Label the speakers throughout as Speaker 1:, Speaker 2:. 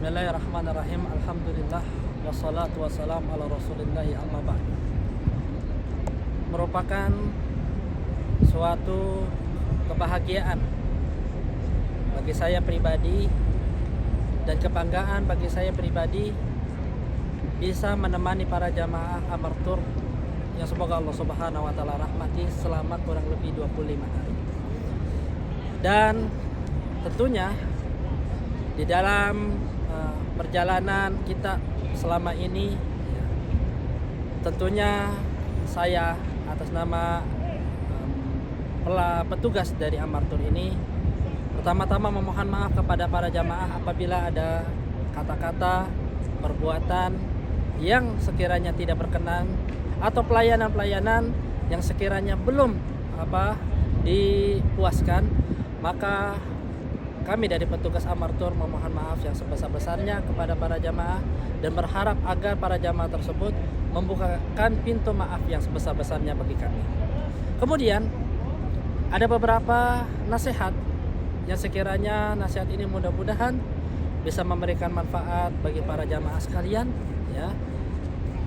Speaker 1: Bismillahirrahmanirrahim. Alhamdulillah wassalatu wassalamu ala Rasulillahi amma ba'd. Merupakan suatu kebahagiaan bagi saya pribadi dan kebanggaan bagi saya pribadi bisa menemani para jamaah Amartur yang semoga Allah Subhanahu wa taala rahmati selama kurang lebih 25 hari. Dan tentunya di dalam perjalanan kita selama ini, tentunya saya atas nama petugas dari Amartur ini pertama-tama memohon maaf kepada para jamaah apabila ada kata-kata, perbuatan yang sekiranya tidak berkenan atau pelayanan-pelayanan yang sekiranya belum dipuaskan, maka kami dari petugas Amartur memohon maaf yang sebesar-besarnya kepada para jamaah dan berharap agar para jamaah tersebut membukakan pintu maaf yang sebesar-besarnya bagi kami. Kemudian ada beberapa nasihat yang sekiranya nasihat ini mudah-mudahan bisa memberikan manfaat bagi para jamaah sekalian, ya.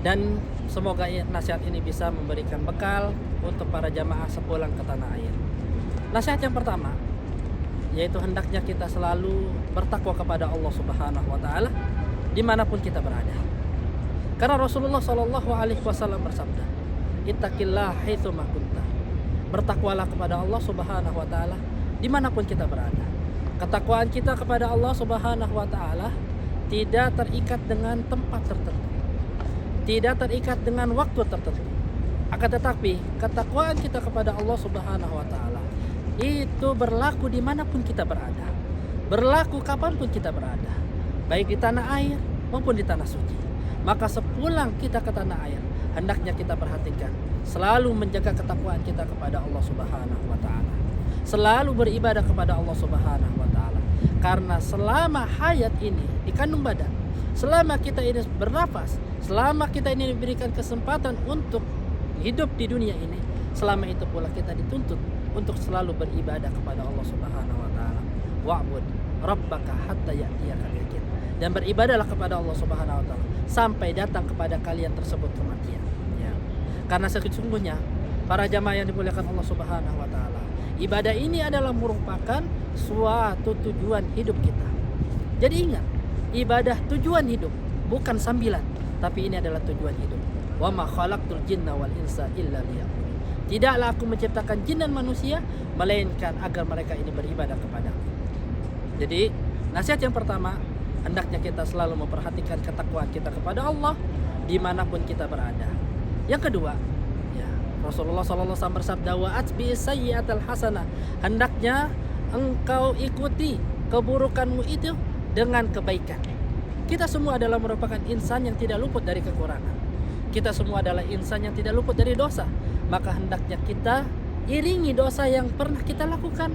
Speaker 1: Dan semoga nasihat ini bisa memberikan bekal untuk para jamaah sepulang ke tanah air. Nasihat yang pertama, yaitu hendaknya kita selalu bertakwa kepada Allah Subhanahu wa taala dimanapun kita berada. Karena Rasulullah Shallallahu alaihi wasallam bersabda, "Ittaqillah haitsu ma kunta." Bertakwalah kepada Allah Subhanahu wa taala dimanapun kita berada. Ketakwaan kita kepada Allah Subhanahu wa taala tidak terikat dengan tempat tertentu, tidak terikat dengan waktu tertentu. Akan tetapi ketakwaan kita kepada Allah Subhanahu wa taala itu berlaku dimanapun kita berada, berlaku kapanpun kita berada, baik di tanah air maupun di tanah suci. Maka sepulang kita ke tanah air, hendaknya kita perhatikan selalu menjaga ketakwaan kita kepada Allah Subhanahu wa taala, selalu beribadah kepada Allah Subhanahu wa taala. Karena selama hayat ini di kandung badan, selama kita ini bernafas, selama kita ini diberikan kesempatan untuk hidup di dunia ini, selama itu pula kita dituntut untuk selalu beribadah kepada Allah Subhanahu wa taala. Wa'bud rabbaka hatta ya'tiyakal yaqin. Dan beribadahlah kepada Allah Subhanahu wa taala sampai datang kepada kalian tersebut kematian, ya. Karena sesungguhnya para jamaah yang dimuliakan Allah Subhanahu wa taala, ibadah ini adalah merupakan suatu tujuan hidup kita. Jadi ingat, ibadah tujuan hidup, bukan sambilan, tapi ini adalah tujuan hidup. Wa ma khalaqtul jinna wal insa illa liya'budun. Tidaklah aku menciptakan jin dan manusia melainkan agar mereka ini beribadah kepadaku. Jadi nasihat yang pertama, hendaknya kita selalu memperhatikan ketakwaan kita kepada Allah dimanapun kita berada. Yang kedua, ya, Rasulullah SAW bersabda, wa atbi sayyi'atal hasanah. Hendaknya engkau ikuti keburukanmu itu dengan kebaikan. Kita semua adalah merupakan insan yang tidak luput dari kekurangan. Kita semua adalah insan yang tidak luput dari dosa. Maka hendaknya kita iringi dosa yang pernah kita lakukan,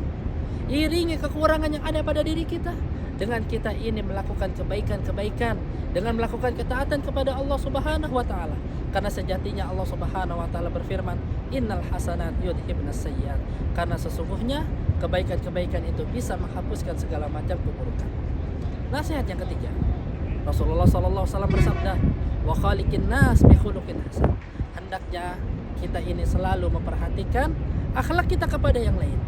Speaker 1: iringi kekurangan yang ada pada diri kita, dengan kita ini melakukan kebaikan-kebaikan, dengan melakukan ketaatan kepada Allah Subhanahu wa taala. Karena sejatinya Allah Subhanahu wa taala berfirman, innal hasanat yudhibnas sayyiat. Karena sesungguhnya kebaikan-kebaikan itu bisa menghapuskan segala macam keburukan. Nasihat yang ketiga, Rasulullah sallallahu alaihi wasallam bersabda, wa khaliqin nas bi khuluqin hasan. Hendaknya kita ini selalu memperhatikan akhlak kita kepada yang lain.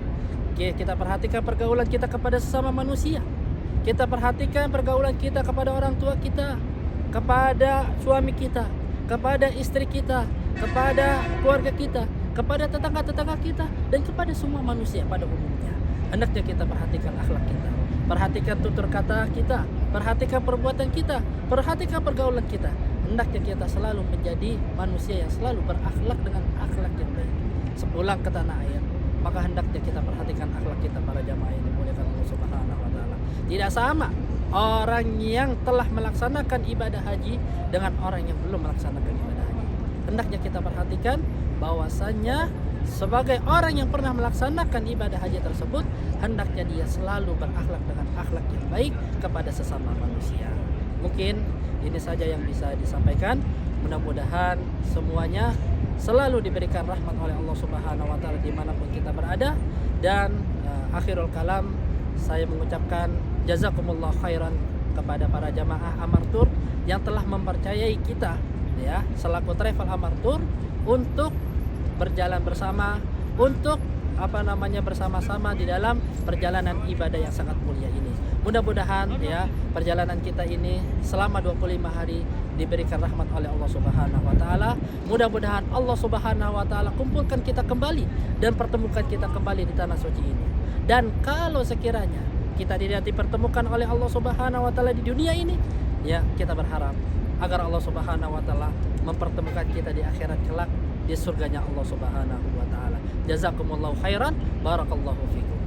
Speaker 1: Kita perhatikan pergaulan kita kepada sesama manusia. Kita perhatikan pergaulan kita kepada orang tua kita, kepada suami kita, kepada istri kita, kepada keluarga kita, kepada tetangga-tetangga kita, dan kepada semua manusia pada umumnya. Hendaknya kita perhatikan akhlak kita, perhatikan tutur kata kita, perhatikan perbuatan kita, perhatikan pergaulan kita. Hendaknya kita selalu menjadi manusia yang selalu berakhlak dengan akhlak yang baik. Sepulang ke tanah air, maka hendaknya kita perhatikan akhlak kita para jamaah yang dimuliakan Allah Subhanahu wa taala. Tidak sama orang yang telah melaksanakan ibadah haji dengan orang yang belum melaksanakan ibadah haji. Hendaknya kita perhatikan bahwasannya sebagai orang yang pernah melaksanakan ibadah haji tersebut, hendaknya dia selalu berakhlak dengan akhlak yang baik kepada sesama manusia. Mungkin ini saja yang bisa disampaikan. Mudah-mudahan semuanya selalu diberikan rahmat oleh Allah Subhanahu wa taala dimanapun kita berada. Dan akhirul kalam, saya mengucapkan jazakumullah khairan kepada para jamaah Amar Tour yang telah mempercayai kita ya selaku travel Amar Tour untuk berjalan bersama, untuk bersama-sama di dalam perjalanan ibadah yang sangat mulia ini. Mudah-mudahan ya perjalanan kita ini selama 25 hari diberikan rahmat oleh Allah Subhanahu wa taala. Mudah-mudahan Allah Subhanahu wa taala kumpulkan kita kembali dan pertemukan kita kembali di tanah suci ini. Dan kalau sekiranya kita tidak dipertemukan oleh Allah Subhanahu wa taala di dunia ini, ya kita berharap agar Allah Subhanahu wa taala mempertemukan kita di akhirat kelak di surganya Allah Subhanahu wa taala. Jazakumullahu khairan, barakallahu fikum.